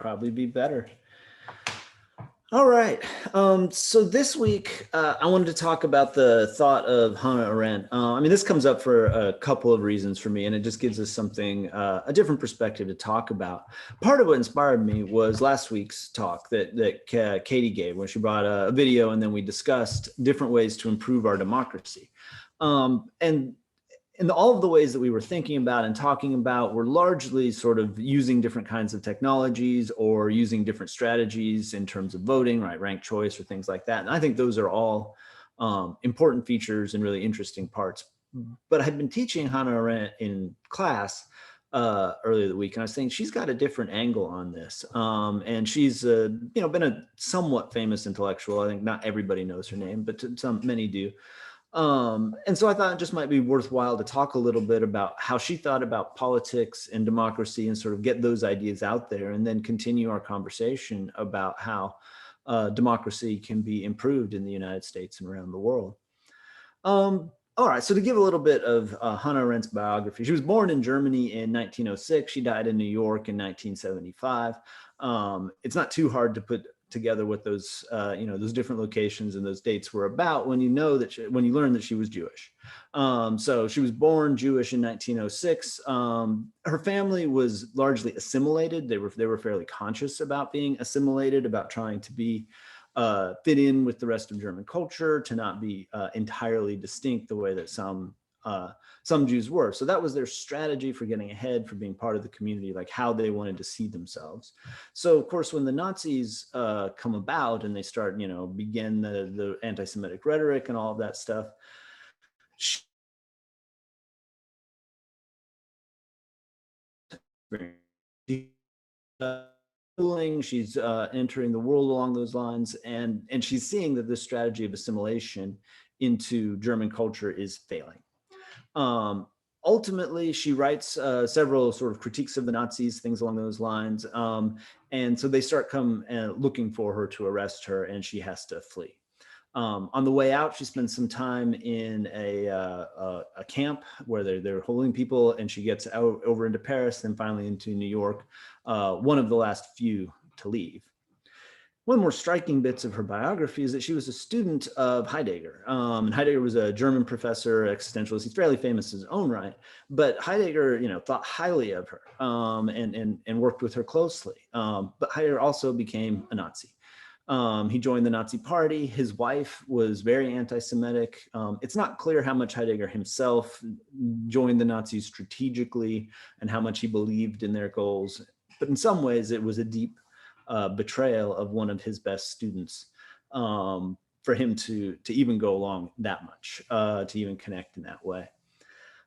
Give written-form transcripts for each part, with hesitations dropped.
Probably be better. All right. So this week, I wanted to talk about the thought of Hannah Arendt. I mean, this comes up for a couple of reasons for me, and it just gives us something, a different perspective to talk about. Part of what inspired me was last week's talk that Katie gave, where she brought a video, and then we discussed different ways to improve our democracy. And all of the ways that we were thinking about and talking about were largely sort of using different kinds of technologies or using different strategies in terms of voting, right, ranked choice or things like that. And I think those are all important features and really interesting parts. But I had been teaching Hannah Arendt in class earlier the week, and I was saying she's got a different angle on this. And she's been a somewhat famous intellectual. I think not everybody knows her name, but many do. And so I thought it just might be worthwhile to talk a little bit about how she thought about politics and democracy and sort of get those ideas out there, and then continue our conversation about how democracy can be improved in the United States and around the world. All right, so to give a little bit of Hannah Arendt's biography, she was born in Germany in 1906. She died in New York in 1975. It's not too hard to put together what those those different locations and those dates were about when you know that when you learn that she was Jewish. So she was born Jewish in 1906. Her family was largely assimilated. They were fairly conscious about being assimilated, about trying to be fit in with the rest of German culture, to not be entirely distinct the way that some Jews were. So that was their strategy for getting ahead, for being part of the community, like how they wanted to see themselves. So of course, when the Nazis come about and they start, begin the anti-Semitic rhetoric and all of that stuff, she's entering the world along those lines, and she's seeing that this strategy of assimilation into German culture is failing. Ultimately, she writes several sort of critiques of the Nazis, things along those lines. And so they start looking for her to arrest her, and she has to flee. On the way out, she spends some time in a camp where they're holding people, and she gets out over into Paris, then finally into New York, one of the last few to leave. One of the more striking bits of her biography is that she was a student of Heidegger. And Heidegger was a German professor, existentialist. He's fairly famous in his own right, but Heidegger, thought highly of her and worked with her closely. But Heidegger also became a Nazi. He joined the Nazi Party. His wife was very anti-Semitic. It's not clear how much Heidegger himself joined the Nazis strategically and how much he believed in their goals. But in some ways, it was a deep betrayal of one of his best students for him to even go along that much, to even connect in that way.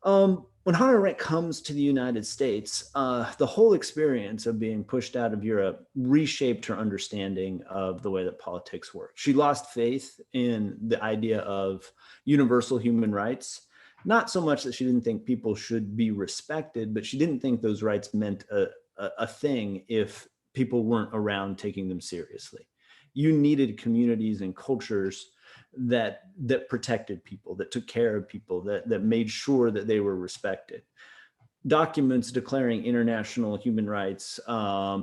When Hannah Arendt comes to the United States, the whole experience of being pushed out of Europe reshaped her understanding of the way that politics work. She lost faith in the idea of universal human rights, not so much that she didn't think people should be respected, but she didn't think those rights meant a thing if people weren't around taking them seriously. You needed communities and cultures that protected people, that took care of people, that made sure that they were respected. Documents declaring international human rights,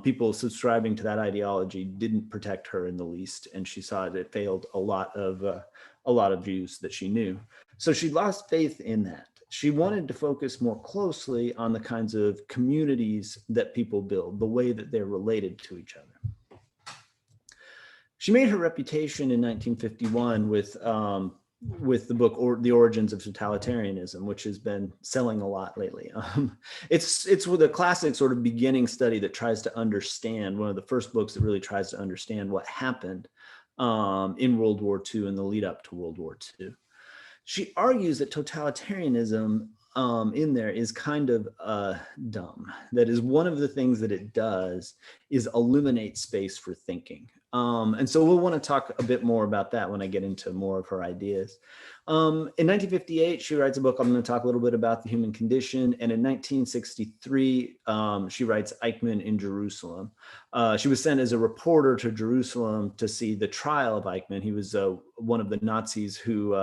people subscribing to that ideology didn't protect her in the least, and she saw that it failed a lot of Jews that she knew. So she lost faith in that. She wanted to focus more closely on the kinds of communities that people build, the way that they're related to each other. She made her reputation in 1951 with the book The Origins of Totalitarianism, which has been selling a lot lately. It's with a classic sort of beginning study that tries to understand, one of the first books that really tries to understand what happened in World War II and the lead up to World War II. She argues that totalitarianism in there is kind of dumb. That is, one of the things that it does is illuminate space for thinking. And so we'll want to talk a bit more about that when I get into more of her ideas. In 1958, she writes a book. I'm going to talk a little bit about the human condition. And in 1963, she writes Eichmann in Jerusalem. She was sent as a reporter to Jerusalem to see the trial of Eichmann. He was one of the Nazis who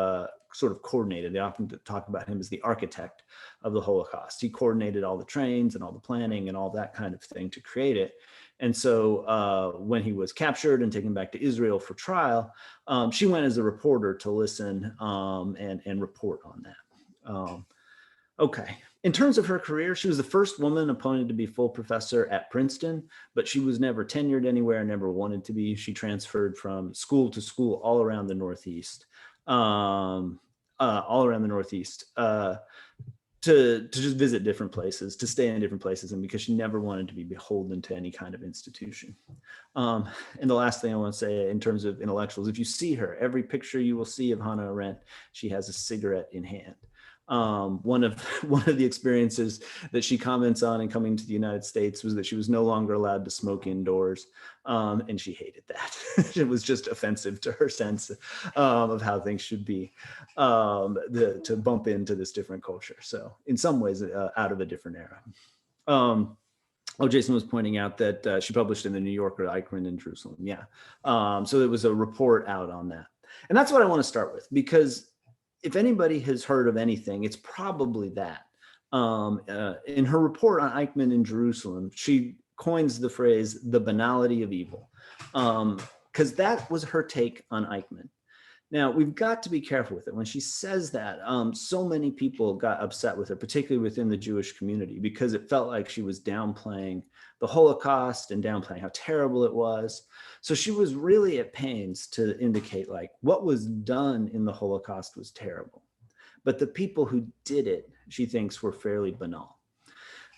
sort of coordinated. They often talk about him as the architect of the Holocaust. He coordinated all the trains and all the planning and all that kind of thing to create it. And so when he was captured and taken back to Israel for trial, she went as a reporter to listen and report on that. Okay. In terms of her career, she was the first woman appointed to be full professor at Princeton, but she was never tenured anywhere, never wanted to be. She transferred from school to school all around the Northeast, to just visit different places, to stay in different places, and because she never wanted to be beholden to any kind of institution. And the last thing I want to say in terms of intellectuals, if you see her, every picture you will see of Hannah Arendt, she has a cigarette in hand. One of the experiences that she comments on in coming to the United States was that she was no longer allowed to smoke indoors, and she hated that. It was just offensive to her sense of how things should be, to bump into this different culture. So in some ways, out of a different era. Jason was pointing out that she published in the New Yorker, Eichmanns in Jerusalem. Yeah. So there was a report out on that. And that's what I want to start with, because if anybody has heard of anything, it's probably that. In her report on Eichmann in Jerusalem, she coins the phrase, the banality of evil, because that was her take on Eichmann. Now, we've got to be careful with it. When she says that, so many people got upset with her, particularly within the Jewish community, because it felt like she was downplaying the Holocaust and downplaying how terrible it was. So she was really at pains to indicate, like, what was done in the Holocaust was terrible. But the people who did it, she thinks, were fairly banal.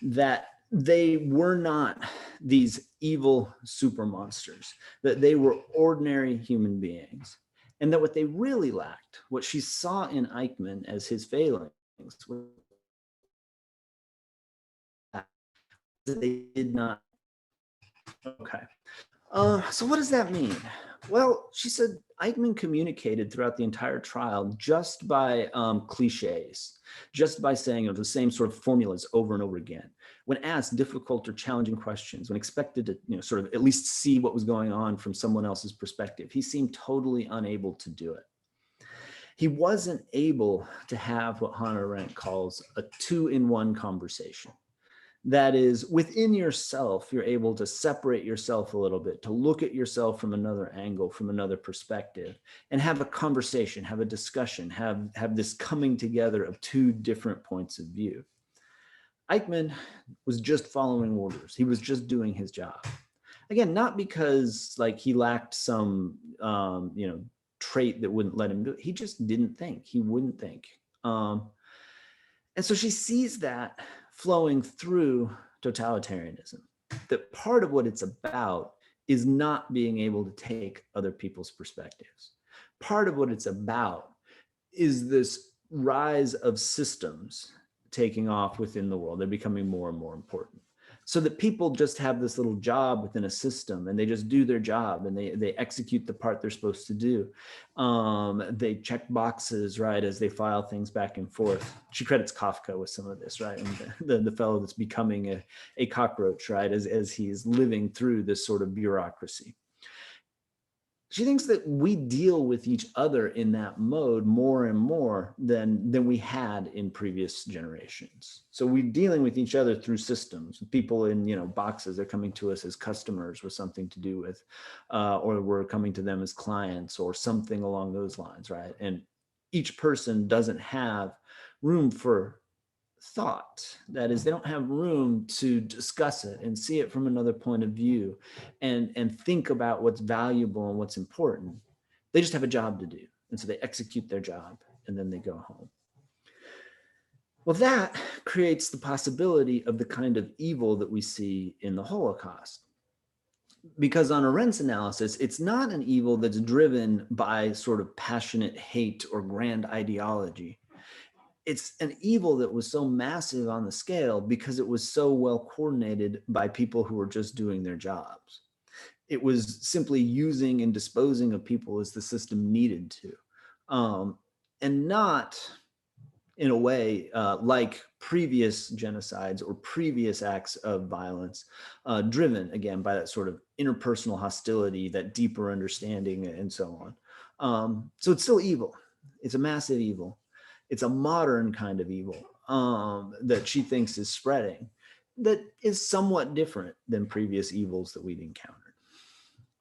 That they were not these evil super monsters, that they were ordinary human beings. And that what they really lacked, what she saw in Eichmann as his failings, was that they did not. Okay. So what does that mean? Well, she said Eichmann communicated throughout the entire trial just by cliches, just by saying the same sort of formulas over and over again. When asked difficult or challenging questions, when expected to sort of at least see what was going on from someone else's perspective, he seemed totally unable to do it. He wasn't able to have what Hannah Arendt calls a two-in-one conversation. That is, within yourself, you're able to separate yourself a little bit, to look at yourself from another angle, from another perspective, and have a conversation, have a discussion, have this coming together of two different points of view. Eichmann was just following orders. He was just doing his job. Again, not because like he lacked some trait that wouldn't let him do it. He just didn't think. He wouldn't think. And so she sees that flowing through totalitarianism, that part of what it's about is not being able to take other people's perspectives. Part of what it's about is this rise of systems taking off within the world. They're becoming more and more important. So that people just have this little job within a system and they just do their job and they execute the part they're supposed to do. They check boxes, right, as they file things back and forth. She credits Kafka with some of this, right? And the fellow that's becoming a cockroach, right, as he's living through this sort of bureaucracy. She thinks that we deal with each other in that mode more and more than we had in previous generations. So we're dealing with each other through systems. People in boxes, they're coming to us as customers with something to do with, or we're coming to them as clients or something along those lines, right? And each person doesn't have room for thought. That is, they don't have room to discuss it and see it from another point of view and think about what's valuable and what's important. They just have a job to do. And so they execute their job and then they go home. Well, that creates the possibility of the kind of evil that we see in the Holocaust. Because on Arendt's analysis, it's not an evil that's driven by sort of passionate hate or grand ideology. It's an evil that was so massive on the scale because it was so well coordinated by people who were just doing their jobs. It was simply using and disposing of people as the system needed to, and not in a way like previous genocides or previous acts of violence, driven again by that sort of interpersonal hostility, that deeper understanding and so on. So it's still evil. It's a massive evil. It's a modern kind of evil that she thinks is spreading. that is somewhat different than previous evils that we'd encountered.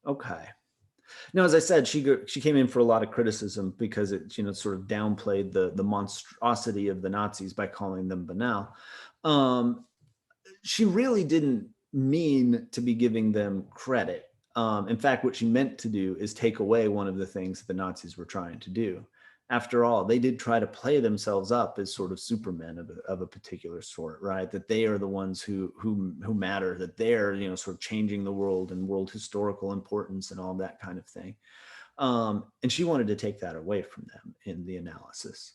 Okay. Now, as I said, she came in for a lot of criticism because it, sort of downplayed the monstrosity of the Nazis by calling them banal. She really didn't mean to be giving them credit. In fact, what she meant to do is take away one of the things the Nazis were trying to do. After all, they did try to play themselves up as sort of supermen of a particular sort, right? That they are the ones who matter, that they're, sort of changing the world and world historical importance and all that kind of thing. And she wanted to take that away from them in the analysis.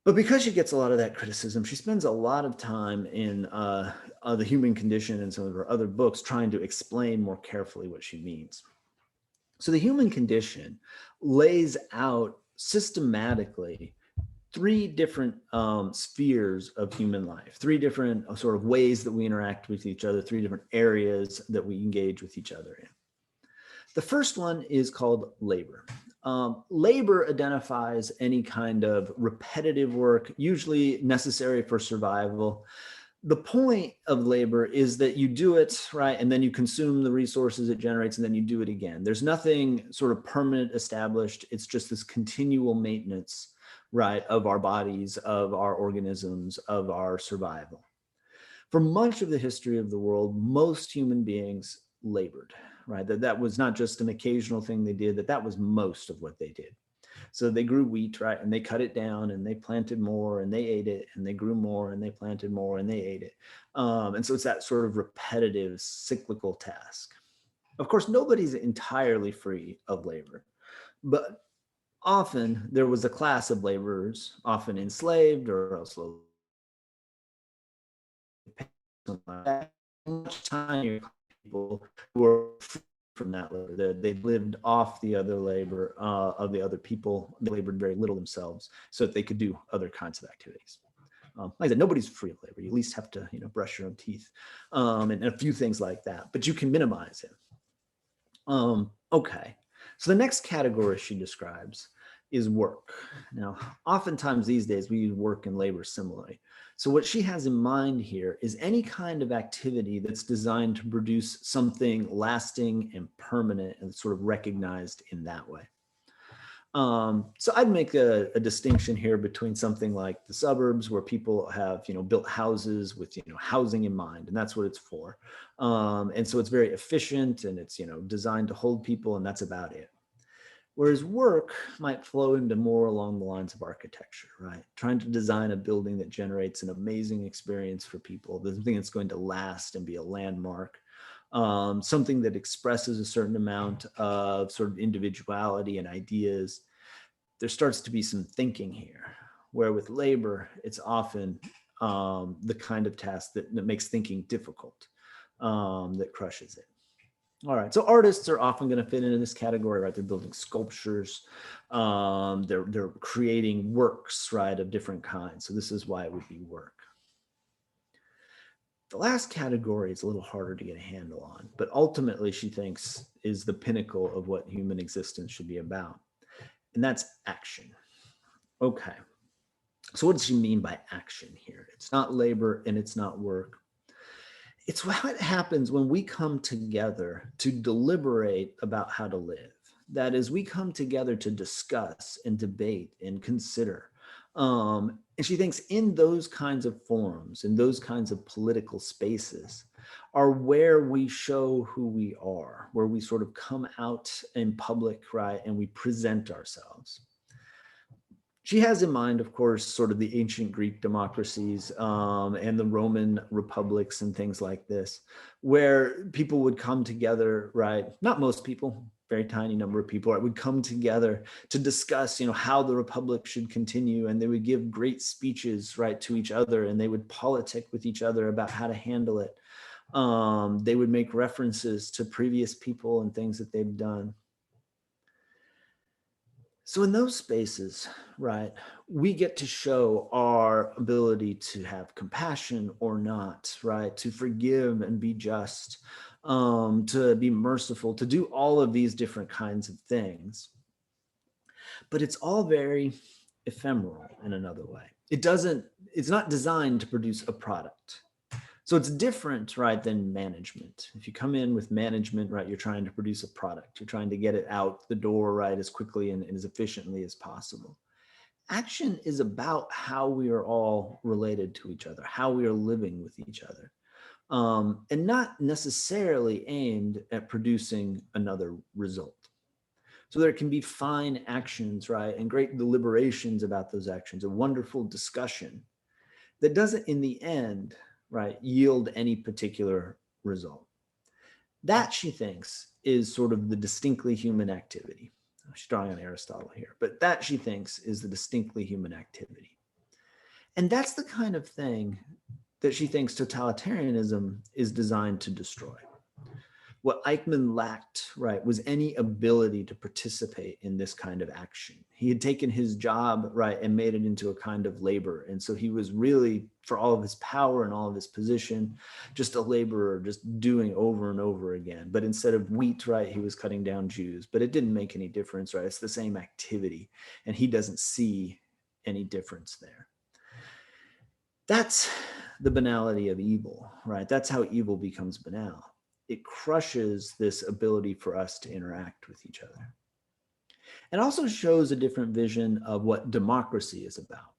But because she gets a lot of that criticism, she spends a lot of time in The Human Condition and some of her other books trying to explain more carefully what she means. So The Human Condition lays out systematically three different spheres of human life, three different sort of ways that we interact with each other, three different areas that we engage with each other in. The first one is called labor. Labor identifies any kind of repetitive work, usually necessary for survival. The point of labor is that you do it, right, and then you consume the resources it generates, and then you do it again. There's nothing sort of permanent established. It's just this continual maintenance, right, of our bodies, of our organisms, of our survival. For much of the history of the world, most human beings labored, right? That was not just an occasional thing they did, that was most of what they did. So they grew wheat, right? And they cut it down and they planted more and they ate it, and they grew more and they planted more and they ate it. And so it's that sort of repetitive cyclical task. Of course, nobody's entirely free of labor, but often there was a class of laborers, often enslaved or else much tinier people who were free from that labor. They lived off the other labor of the other people. They labored very little themselves so that they could do other kinds of activities. Like I said, nobody's free of labor. You at least have to, brush your own teeth and a few things like that, but you can minimize it. Okay, so the next category she describes is work. Now, oftentimes these days we use work and labor similarly. So what she has in mind here is any kind of activity that's designed to produce something lasting and permanent and sort of recognized in that way. So I'd make a distinction here between something like the suburbs, where people have, built houses with, housing in mind, and that's what it's for. And so it's very efficient and it's, designed to hold people, and that's about it. Whereas work might flow into more along the lines of architecture, right? Trying to design a building that generates an amazing experience for people, something that's going to last and be a landmark, something that expresses a certain amount of sort of individuality and ideas. There starts to be some thinking here, where with labor, it's often the kind of task that makes thinking difficult, that crushes it. All right, so artists are often going to fit into this category, right? They're building sculptures, they're creating works, right, of different kinds. So this is why it would be work. The last category is a little harder to get a handle on, but ultimately she thinks is the pinnacle of what human existence should be about, and that's action. Okay, so what does she mean by action here? It's not labor and it's not work. It's what happens when we come together to deliberate about how to live. That is, we come together to discuss and debate and consider. And she thinks in those kinds of forums, in those kinds of political spaces, are where we show who we are, where we sort of come out in public, right, and we present ourselves. She has in mind, of course, sort of the ancient Greek democracies and the Roman republics and things like this, where people would come together, right? Not most people, very tiny number of people, right, would come together to discuss, how the republic should continue, and they would give great speeches, right, to each other, and they would politic with each other about how to handle it. They would make references to previous people and things that they've done. So in those spaces, right, we get to show our ability to have compassion or not, right, to forgive and be just, to be merciful, to do all of these different kinds of things. But it's all very ephemeral in another way. It's not designed to produce a product, So it's different, right, than management. If you come in with management, right, you're trying to produce a product. You're trying to get it out the door, right, as quickly and as efficiently as possible. Action is about how we are all related to each other, how we are living with each other, and not necessarily aimed at producing another result. So there can be fine actions, right, and great deliberations about those actions, a wonderful discussion that doesn't, in the end, right, yield any particular result. That, she thinks, is sort of the distinctly human activity. She's drawing on Aristotle here, but that, she thinks, is the distinctly human activity. And that's the kind of thing that she thinks totalitarianism is designed to destroy. What Eichmann lacked, right, was any ability to participate in this kind of action. He had taken his job, right, and made it into a kind of labor. And so he was really, for all of his power and all of his position, just a laborer, just doing over and over again. But instead of wheat, right, he was cutting down Jews. But it didn't make any difference, right? It's the same activity. And he doesn't see any difference there. That's the banality of evil, right? That's how evil becomes banal. It crushes this ability for us to interact with each other. It also shows a different vision of what democracy is about.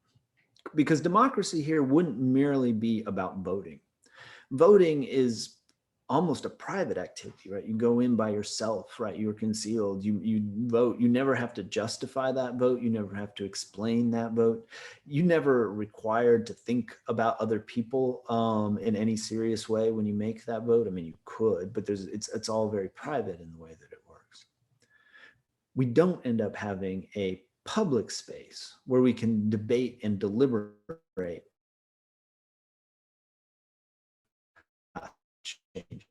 Because democracy here wouldn't merely be about voting. Voting is almost a private activity, right? You go in by yourself, right? You're concealed, you vote. You never have to justify that vote. You never have to explain that vote. You never required to think about other people in any serious way when you make that vote. I mean, you could, but it's all very private in the way that it works. We don't end up having a public space where we can debate and deliberate change.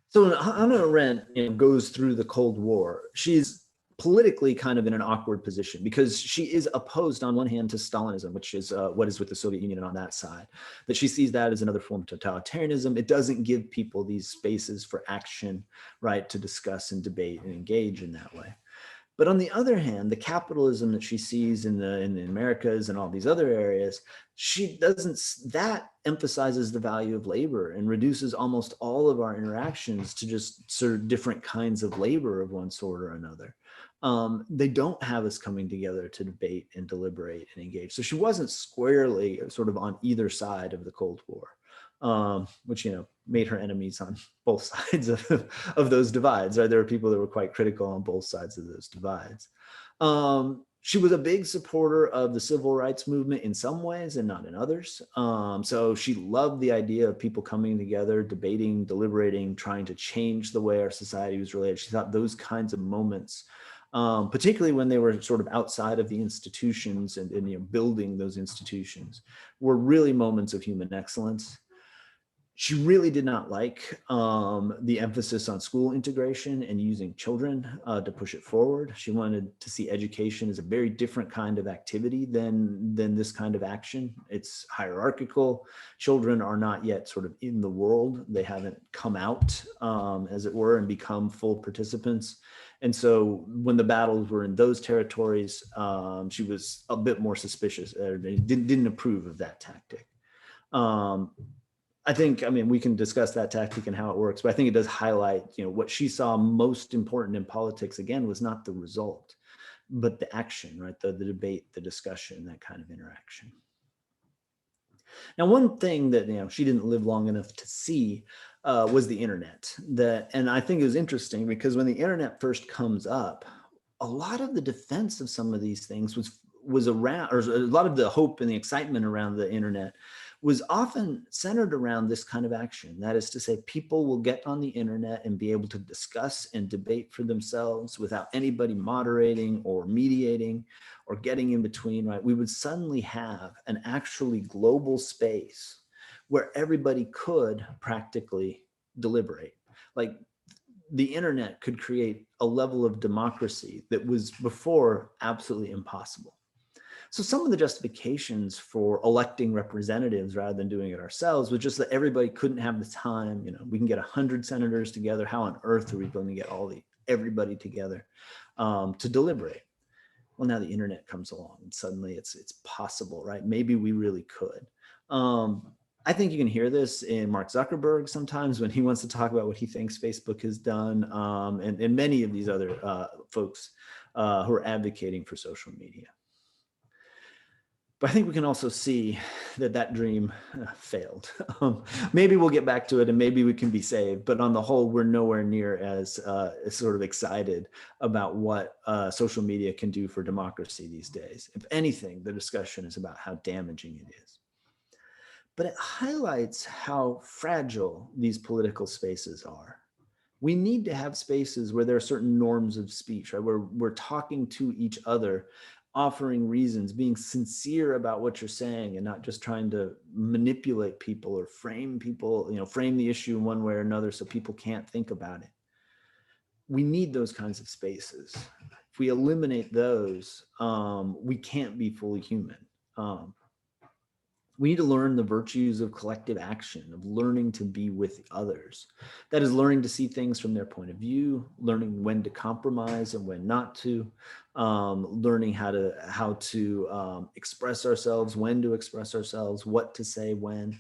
So Hannah Arendt, goes through the Cold War. She's politically kind of in an awkward position because she is opposed on one hand to Stalinism, which is what is with the Soviet Union on that side, that she sees that as another form of totalitarianism. It doesn't give people these spaces for action, right, to discuss and debate and engage in that way. But on the other hand, the capitalism that she sees in the Americas and all these other areas, she doesn't, that emphasizes the value of labor and reduces almost all of our interactions to just sort of different kinds of labor of one sort or another. They don't have us coming together to debate and deliberate and engage. So she wasn't squarely sort of on either side of the Cold War. Which, made her enemies on both sides of those divides. Right? There were people that were quite critical on both sides of those divides. She was a big supporter of the civil rights movement in some ways and not in others. So she loved the idea of people coming together, debating, deliberating, trying to change the way our society was related. She thought those kinds of moments, particularly when they were sort of outside of the institutions and building those institutions, were really moments of human excellence. She really did not like the emphasis on school integration and using children to push it forward. She wanted to see education as a very different kind of activity than this kind of action. It's hierarchical. Children are not yet sort of in the world. They haven't come out, as it were, and become full participants. And so when the battles were in those territories, she was a bit more suspicious, didn't approve of that tactic. I mean, we can discuss that tactic and how it works, but I think it does highlight, what she saw most important in politics, again, was not the result, but the action, right? The debate, the discussion, that kind of interaction. Now, one thing that, she didn't live long enough to see was the internet. And I think it was interesting because when the internet first comes up, a lot of the defense of some of these things was around, or a lot of the hope and the excitement around the internet was often centered around this kind of action. That is to say, people will get on the internet and be able to discuss and debate for themselves without anybody moderating or mediating or getting in between, right? We would suddenly have an actually global space where everybody could practically deliberate. Like, the internet could create a level of democracy that was before absolutely impossible. So some of the justifications for electing representatives rather than doing it ourselves was just that everybody couldn't have the time. We can get 100 senators together. How on earth are we going to get everybody together to deliberate? Well, now the internet comes along and suddenly it's possible, right? Maybe we really could. I think you can hear this in Mark Zuckerberg sometimes when he wants to talk about what he thinks Facebook has done, and many of these other folks who are advocating for social media. But I think we can also see that that dream failed. Maybe we'll get back to it and maybe we can be saved. But on the whole, we're nowhere near as sort of excited about what social media can do for democracy these days. If anything, the discussion is about how damaging it is. But it highlights how fragile these political spaces are. We need to have spaces where there are certain norms of speech, right? Where we're talking to each other, offering reasons, being sincere about what you're saying and not just trying to manipulate people or frame people, frame the issue in one way or another so people can't think about it. We need those kinds of spaces. If we eliminate those, we can't be fully human. We need to learn the virtues of collective action, of learning to be with others. That is learning to see things from their point of view, learning when to compromise and when not to, learning how to express ourselves, when to express ourselves, what to say when.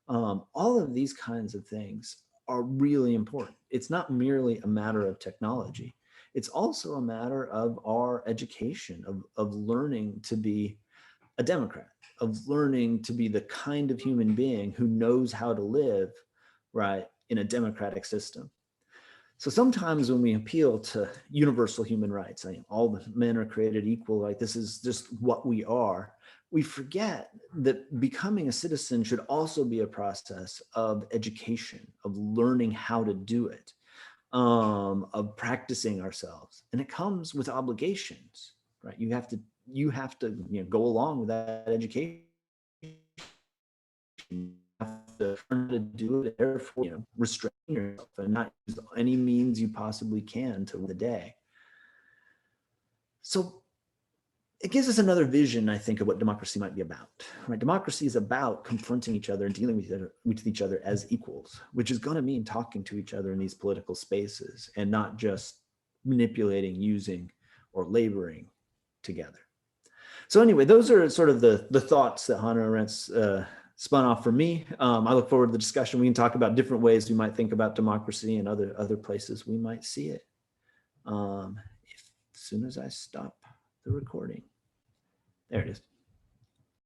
All of these kinds of things are really important. It's not merely a matter of technology. It's also a matter of our education, of learning to be a Democrat, of learning to be the kind of human being who knows how to live, right, in a democratic system. So sometimes when we appeal to universal human rights, all men are created equal, like this is just what we are, we forget that becoming a citizen should also be a process of education, of learning how to do it, of practicing ourselves. And it comes with obligations, right? You have to go along with that education. You have to learn how to do it, therefore, restrain yourself and not use any means you possibly can to win the day. So it gives us another vision, I think, of what democracy might be about. Right? Democracy is about confronting each other and dealing with each other as equals, which is going to mean talking to each other in these political spaces and not just manipulating, using, or laboring together. So anyway, those are sort of the thoughts that Hannah Arendt spun off for me. I look forward to the discussion. We can talk about different ways we might think about democracy and other places we might see it. As soon as I stop the recording. There it is.